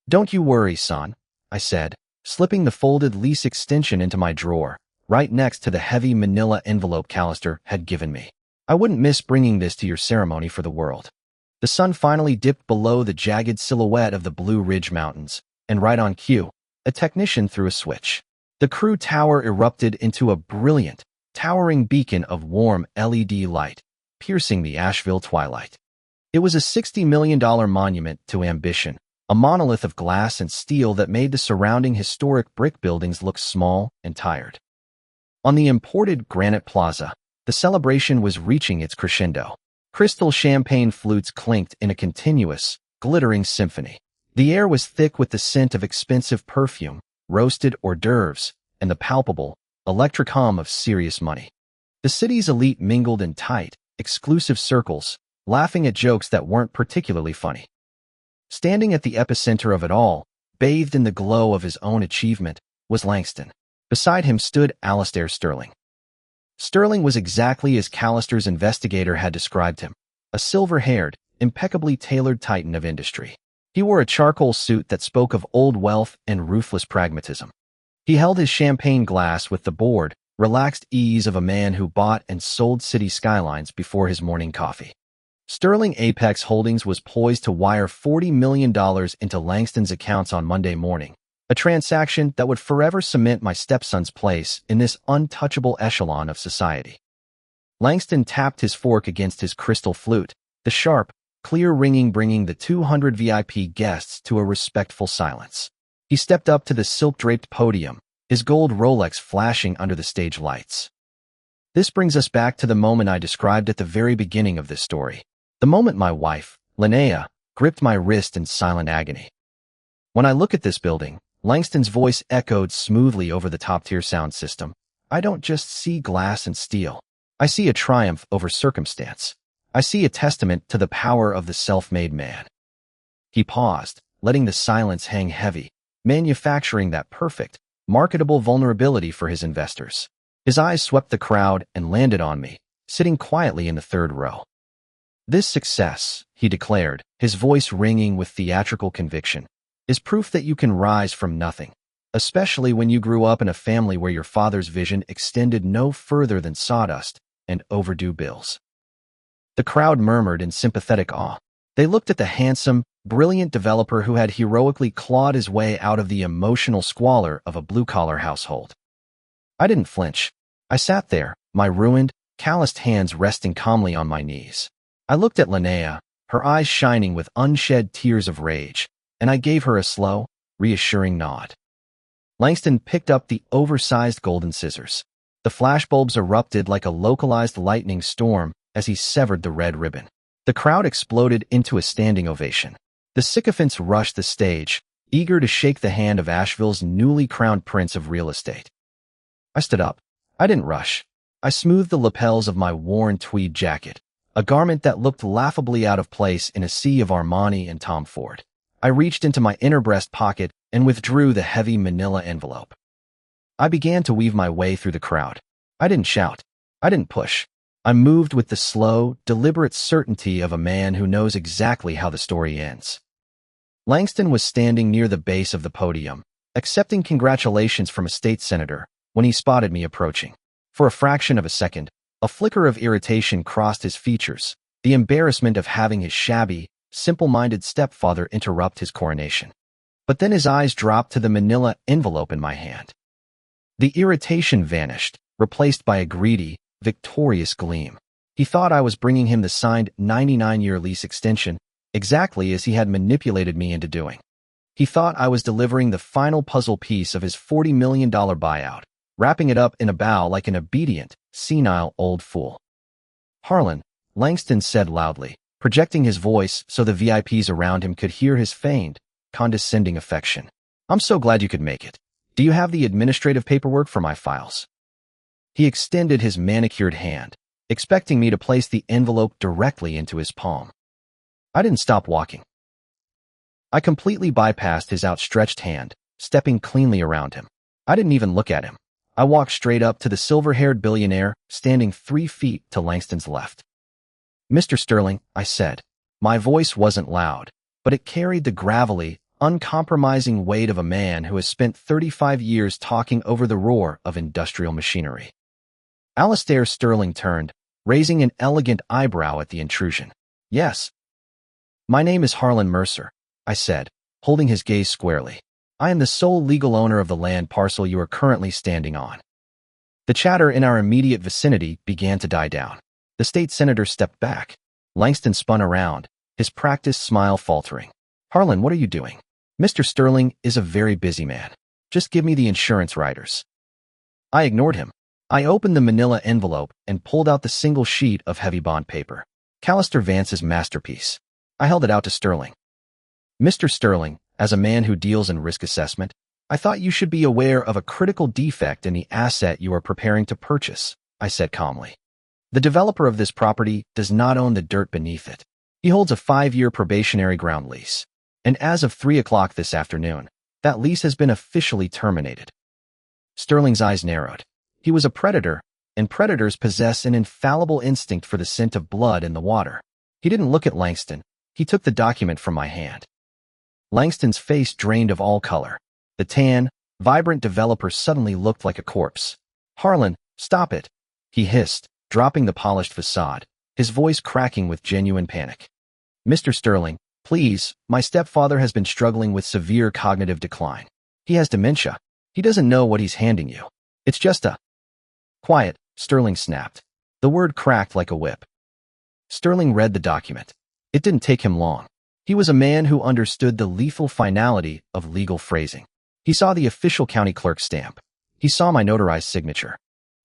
"Don't you worry, son," I said, slipping the folded lease extension into my drawer, right next to the heavy manila envelope Callister had given me. "I wouldn't miss bringing this to your ceremony for the world." The sun finally dipped below the jagged silhouette of the Blue Ridge Mountains, and right on cue, a technician threw a switch. The crew tower erupted into a brilliant, towering beacon of warm LED light, piercing the Asheville twilight. It was a $60 million monument to ambition, a monolith of glass and steel that made the surrounding historic brick buildings look small and tired. On the imported granite plaza, the celebration was reaching its crescendo. Crystal champagne flutes clinked in a continuous, glittering symphony. The air was thick with the scent of expensive perfume, roasted hors d'oeuvres, and the palpable, electric hum of serious money. The city's elite mingled in tight, exclusive circles, laughing at jokes that weren't particularly funny. Standing at the epicenter of it all, bathed in the glow of his own achievement, was Langston. Beside him stood Alastair Sterling. Sterling was exactly as Callister's investigator had described him, a silver-haired, impeccably tailored titan of industry. He wore a charcoal suit that spoke of old wealth and ruthless pragmatism. He held his champagne glass with the bored, relaxed ease of a man who bought and sold city skylines before his morning coffee. Sterling Apex Holdings was poised to wire $40 million into Langston's accounts on Monday morning, a transaction that would forever cement my stepson's place in this untouchable echelon of society. Langston tapped his fork against his crystal flute, the sharp, clear ringing bringing the 200 VIP guests to a respectful silence. He stepped up to the silk-draped podium, his gold Rolex flashing under the stage lights. This brings us back to the moment I described at the very beginning of this story. The moment my wife, Linnea, gripped my wrist in silent agony. "When I look at this building," Langston's voice echoed smoothly over the top-tier sound system, "I don't just see glass and steel. I see a triumph over circumstance. I see a testament to the power of the self-made man." He paused, letting the silence hang heavy, manufacturing that perfect, marketable vulnerability for his investors. His eyes swept the crowd and landed on me, sitting quietly in the third row. "This success," he declared, his voice ringing with theatrical conviction, "is proof that you can rise from nothing, especially when you grew up in a family where your father's vision extended no further than sawdust and overdue bills." The crowd murmured in sympathetic awe. They looked at the handsome, brilliant developer who had heroically clawed his way out of the emotional squalor of a blue-collar household. I didn't flinch. I sat there, my ruined, calloused hands resting calmly on my knees. I looked at Linnea, her eyes shining with unshed tears of rage, and I gave her a slow, reassuring nod. Langston picked up the oversized golden scissors. The flashbulbs erupted like a localized lightning storm as he severed the red ribbon. The crowd exploded into a standing ovation. The sycophants rushed the stage, eager to shake the hand of Asheville's newly crowned prince of real estate. I stood up. I didn't rush. I smoothed the lapels of my worn tweed jacket, a garment that looked laughably out of place in a sea of Armani and Tom Ford. I reached into my inner breast pocket and withdrew the heavy manila envelope. I began to weave my way through the crowd. I didn't shout. I didn't push. I moved with the slow, deliberate certainty of a man who knows exactly how the story ends. Langston was standing near the base of the podium, accepting congratulations from a state senator, when he spotted me approaching. For a fraction of a second, a flicker of irritation crossed his features, the embarrassment of having his shabby, simple-minded stepfather interrupt his coronation. But then his eyes dropped to the manila envelope in my hand. The irritation vanished, replaced by a greedy, victorious gleam. He thought I was bringing him the signed 99-year lease extension, exactly as he had manipulated me into doing. He thought I was delivering the final puzzle piece of his $40 million buyout, wrapping it up in a bow like an obedient, senile old fool. "Harlan," Langston said loudly, projecting his voice so the VIPs around him could hear his feigned, condescending affection. "I'm so glad you could make it. Do you have the administrative paperwork for my files?" He extended his manicured hand, expecting me to place the envelope directly into his palm. I didn't stop walking. I completely bypassed his outstretched hand, stepping cleanly around him. I didn't even look at him. I walked straight up to the silver-haired billionaire, standing 3 feet to Langston's left. "Mr. Sterling," I said. My voice wasn't loud, but it carried the gravelly, uncompromising weight of a man who has spent 35 years talking over the roar of industrial machinery. Alastair Sterling turned, raising an elegant eyebrow at the intrusion. "Yes. My name is Harlan Mercer," I said, holding his gaze squarely. "I am the sole legal owner of the land parcel you are currently standing on." The chatter in our immediate vicinity began to die down. The state senator stepped back. Langston spun around, his practiced smile faltering. "Harlan, what are you doing? Mr. Sterling is a very busy man. Just give me the insurance riders." I ignored him. I opened the manila envelope and pulled out the single sheet of heavy bond paper. Callister Vance's masterpiece. I held it out to Sterling. "Mr. Sterling, as a man who deals in risk assessment, I thought you should be aware of a critical defect in the asset you are preparing to purchase," I said calmly. "The developer of this property does not own the dirt beneath it. He holds a 5-year probationary ground lease. And as of 3 o'clock this afternoon, that lease has been officially terminated." Sterling's eyes narrowed. He was a predator, and predators possess an infallible instinct for the scent of blood in the water. He didn't look at Langston. He took the document from my hand. Langston's face drained of all color. The tan, vibrant developer suddenly looked like a corpse. "Harlan, stop it," he hissed, dropping the polished facade, his voice cracking with genuine panic. "Mr. Sterling, please, my stepfather has been struggling with severe cognitive decline. He has dementia. He doesn't know what he's handing you. It's just a—" "Quiet," Sterling snapped. The word cracked like a whip. Sterling read the document. It didn't take him long. He was a man who understood the lethal finality of legal phrasing. He saw the official county clerk stamp. He saw my notarized signature.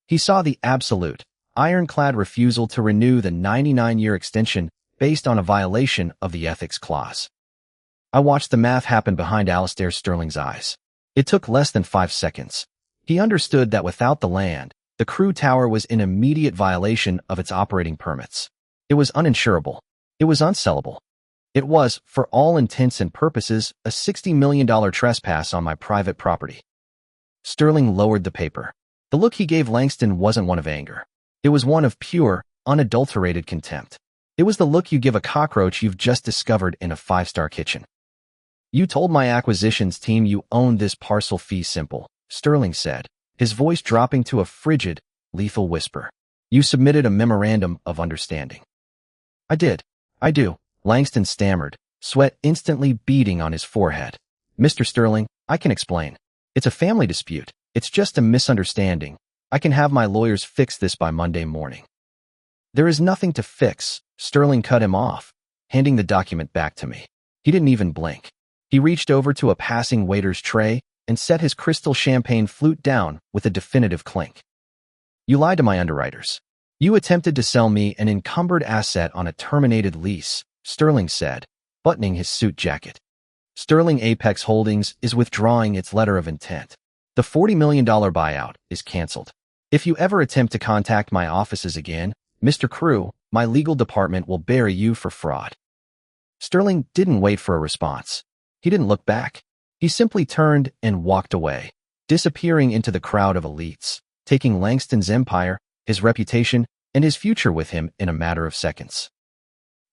He saw the absolute, ironclad refusal to renew the 99-year extension based on a violation of the ethics clause. I watched the math happen behind Alastair Sterling's eyes. It took less than 5 seconds. He understood that without the land, the crew tower was in immediate violation of its operating permits. It was uninsurable. It was unsellable. It was, for all intents and purposes, a $60 million trespass on my private property. Sterling lowered the paper. The look he gave Langston wasn't one of anger. It was one of pure, unadulterated contempt. It was the look you give a cockroach you've just discovered in a 5-star kitchen. "You told my acquisitions team you owned this parcel fee simple," Sterling said, his voice dropping to a frigid, lethal whisper. "You submitted a memorandum of understanding." "I did. I do," Langston stammered, sweat instantly beading on his forehead. "Mr. Sterling, I can explain. It's a family dispute. It's just a misunderstanding. I can have my lawyers fix this by Monday morning." "There is nothing to fix," Sterling cut him off, handing the document back to me. He didn't even blink. He reached over to a passing waiter's tray and set his crystal champagne flute down with a definitive clink. "You lied to my underwriters. You attempted to sell me an encumbered asset on a terminated lease, Sterling said, buttoning his suit jacket. Sterling Apex Holdings is withdrawing its letter of intent. The $40 million buyout is canceled. If you ever attempt to contact my offices again, Mr. Crew, my legal department will bury you for fraud. Sterling didn't wait for a response. He didn't look back. He simply turned and walked away, disappearing into the crowd of elites, taking Langston's empire, his reputation, and his future with him in a matter of seconds.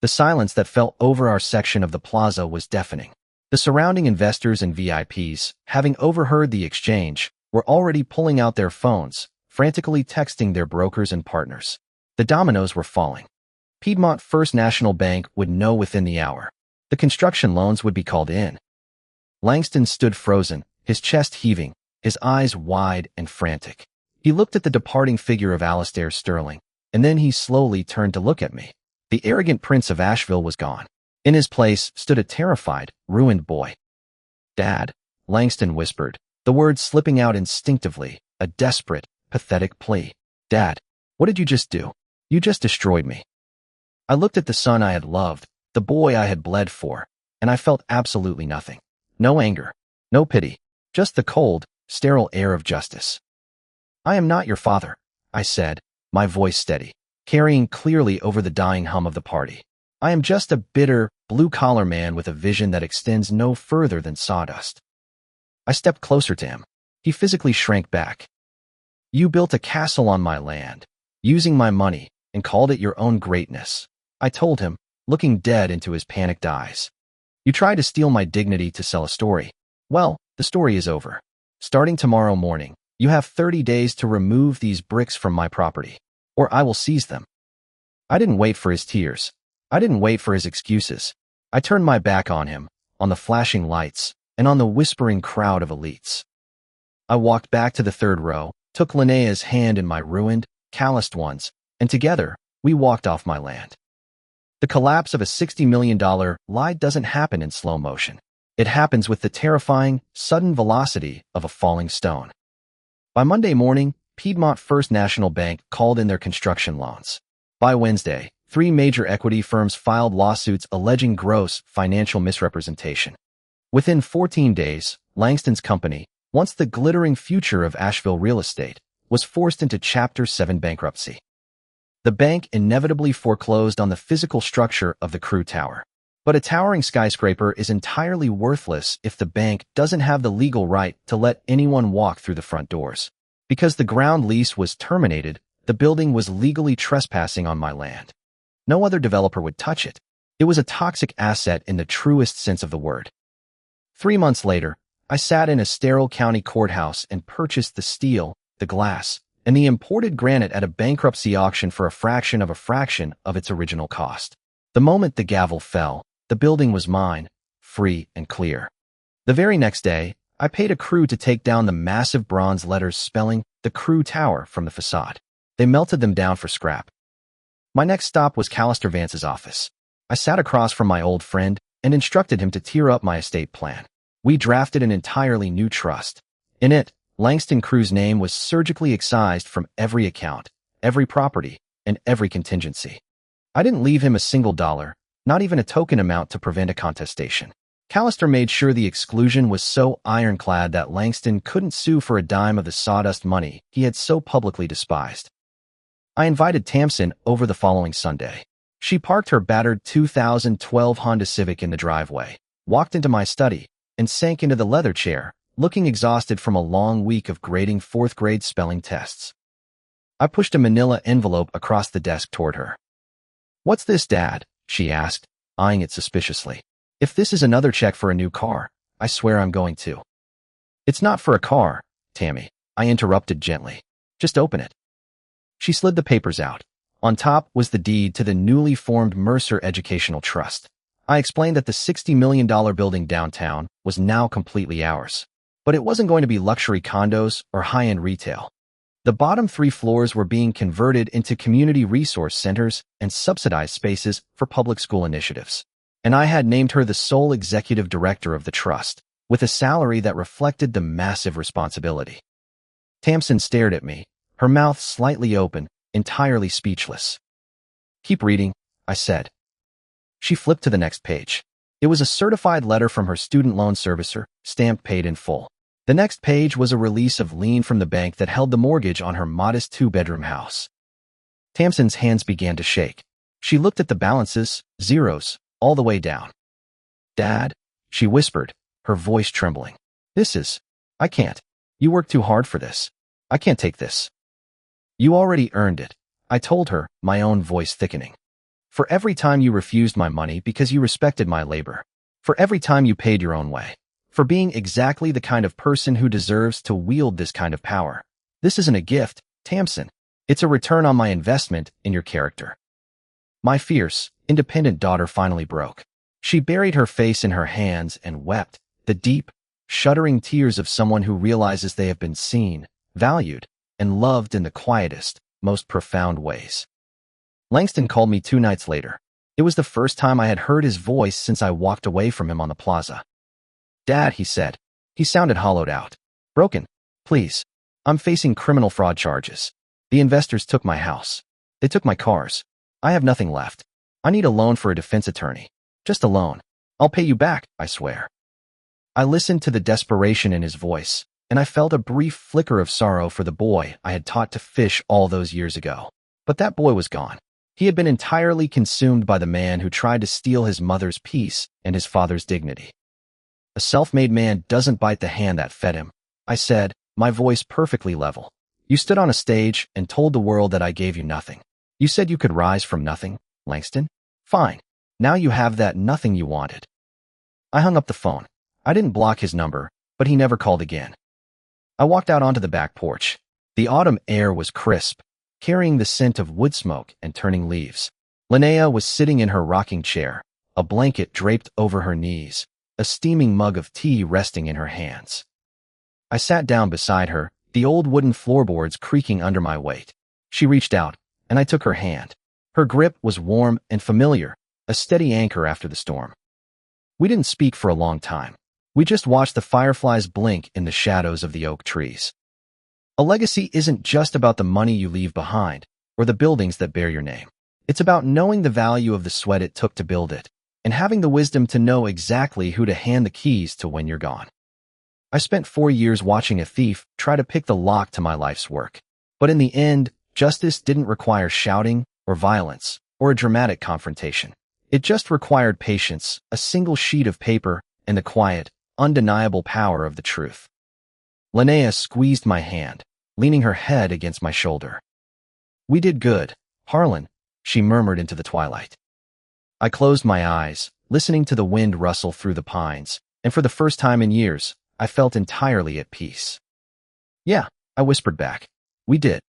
The silence that fell over our section of the plaza was deafening. The surrounding investors and VIPs, having overheard the exchange, were already pulling out their phones, frantically texting their brokers and partners. The dominoes were falling. Piedmont First National Bank would know within the hour. The construction loans would be called in. Langston stood frozen, his chest heaving, his eyes wide and frantic. He looked at the departing figure of Alistair Sterling, and then he slowly turned to look at me. The arrogant prince of Asheville was gone. In his place stood a terrified, ruined boy. "Dad," Langston whispered, the words slipping out instinctively, a desperate, pathetic plea. "Dad, what did you just do? You just destroyed me." I looked at the son I had loved, the boy I had bled for, and I felt absolutely nothing. No anger, no pity, just the cold, sterile air of justice. "I am not your father," I said, my voice steady, carrying clearly over the dying hum of the party. "I am just a bitter, blue-collar man with a vision that extends no further than sawdust." I stepped closer to him. He physically shrank back. "You built a castle on my land, using my money, and called it your own greatness," I told him, looking dead into his panicked eyes. "You tried to steal my dignity to sell a story. Well, the story is over. Starting tomorrow morning, you have 30 days to remove these bricks from my property, or I will seize them." I didn't wait for his tears. I didn't wait for his excuses. I turned my back on him, on the flashing lights, and on the whispering crowd of elites. I walked back to the third row, took Linnea's hand in my ruined, calloused ones, and together, we walked off my land. The collapse of a $60 million lie doesn't happen in slow motion. It happens with the terrifying, sudden velocity of a falling stone. By Monday morning, Piedmont First National Bank called in their construction loans. By Wednesday, 3 major equity firms filed lawsuits alleging gross financial misrepresentation. Within 14 days, Langston's company, once the glittering future of Asheville real estate, was forced into Chapter 7 bankruptcy. The bank inevitably foreclosed on the physical structure of the Crew Tower. But a towering skyscraper is entirely worthless if the bank doesn't have the legal right to let anyone walk through the front doors. Because the ground lease was terminated, the building was legally trespassing on my land. No other developer would touch it. It was a toxic asset in the truest sense of the word. 3 months later, I sat in a sterile county courthouse and purchased the steel, the glass, and the imported granite at a bankruptcy auction for a fraction of its original cost. The moment the gavel fell, the building was mine, free and clear. The very next day, I paid a crew to take down the massive bronze letters spelling the Crew Tower from the facade. They melted them down for scrap. My next stop was Callister Vance's office. I sat across from my old friend and instructed him to tear up my estate plan. We drafted an entirely new trust. In it, Langston Crew's name was surgically excised from every account, every property, and every contingency. I didn't leave him a single dollar, not even a token amount to prevent a contestation. Callister made sure the exclusion was so ironclad that Langston couldn't sue for a dime of the sawdust money he had so publicly despised. I invited Stepson over the following Sunday. She parked her battered 2012 Honda Civic in the driveway, walked into my study, and sank into the leather chair, looking exhausted from a long week of grading 4th grade spelling tests. I pushed a manila envelope across the desk toward her. "What's this, Dad?" she asked, eyeing it suspiciously. "If this is another check for a new car, I swear I'm going to." "It's not for a car, Tammy," I interrupted gently. "Just open it." She slid the papers out. On top was the deed to the newly formed Mercer Educational Trust. I explained that the $60 million building downtown was now completely ours. But it wasn't going to be luxury condos or high-end retail. The bottom 3 floors were being converted into community resource centers and subsidized spaces for public school initiatives. And I had named her the sole executive director of the trust, with a salary that reflected the massive responsibility. Stepson stared at me, her mouth slightly open, entirely speechless. "Keep reading," I said. She flipped to the next page. It was a certified letter from her student loan servicer, stamped paid in full. The next page was a release of lien from the bank that held the mortgage on her modest two-bedroom house. Tamsin's hands began to shake. She looked at the balances, zeros, all the way down. "Dad," she whispered, her voice trembling. I can't. You worked too hard for this. I can't take this." "You already earned it," I told her, my own voice thickening. "For every time you refused my money because you respected my labor. For every time you paid your own way. For being exactly the kind of person who deserves to wield this kind of power. This isn't a gift, Tamsin. It's a return on my investment in your character." My fierce, independent daughter finally broke. She buried her face in her hands and wept, the deep, shuddering tears of someone who realizes they have been seen, valued, and loved in the quietest, most profound ways. Langston called me 2 nights later. It was the first time I had heard his voice since I walked away from him on the plaza. "Dad," he said. He sounded hollowed out. "Broken. Please. I'm facing criminal fraud charges. The investors took my house. They took my cars. I have nothing left. I need a loan for a defense attorney. Just a loan. I'll pay you back, I swear." I listened to the desperation in his voice, and I felt a brief flicker of sorrow for the boy I had taught to fish all those years ago. But that boy was gone. He had been entirely consumed by the man who tried to steal his mother's peace and his father's dignity. "A self-made man doesn't bite the hand that fed him," I said, my voice perfectly level. "You stood on a stage and told the world that I gave you nothing. You said you could rise from nothing, Langston. Fine. Now you have that nothing you wanted." I hung up the phone. I didn't block his number, but he never called again. I walked out onto the back porch. The autumn air was crisp, carrying the scent of wood smoke and turning leaves. Linnea was sitting in her rocking chair, a blanket draped over her knees, a steaming mug of tea resting in her hands. I sat down beside her, the old wooden floorboards creaking under my weight. She reached out, and I took her hand. Her grip was warm and familiar, a steady anchor after the storm. We didn't speak for a long time. We just watched the fireflies blink in the shadows of the oak trees. A legacy isn't just about the money you leave behind, or the buildings that bear your name. It's about knowing the value of the sweat it took to build it, and having the wisdom to know exactly who to hand the keys to when you're gone. I spent 4 years watching a thief try to pick the lock to my life's work. But in the end, justice didn't require shouting or violence or a dramatic confrontation. It just required patience, a single sheet of paper, and the quiet, undeniable power of the truth. Linnea squeezed my hand, leaning her head against my shoulder. "We did good, Harlan," she murmured into the twilight. I closed my eyes, listening to the wind rustle through the pines, and for the first time in years, I felt entirely at peace. "Yeah," I whispered back. "We did."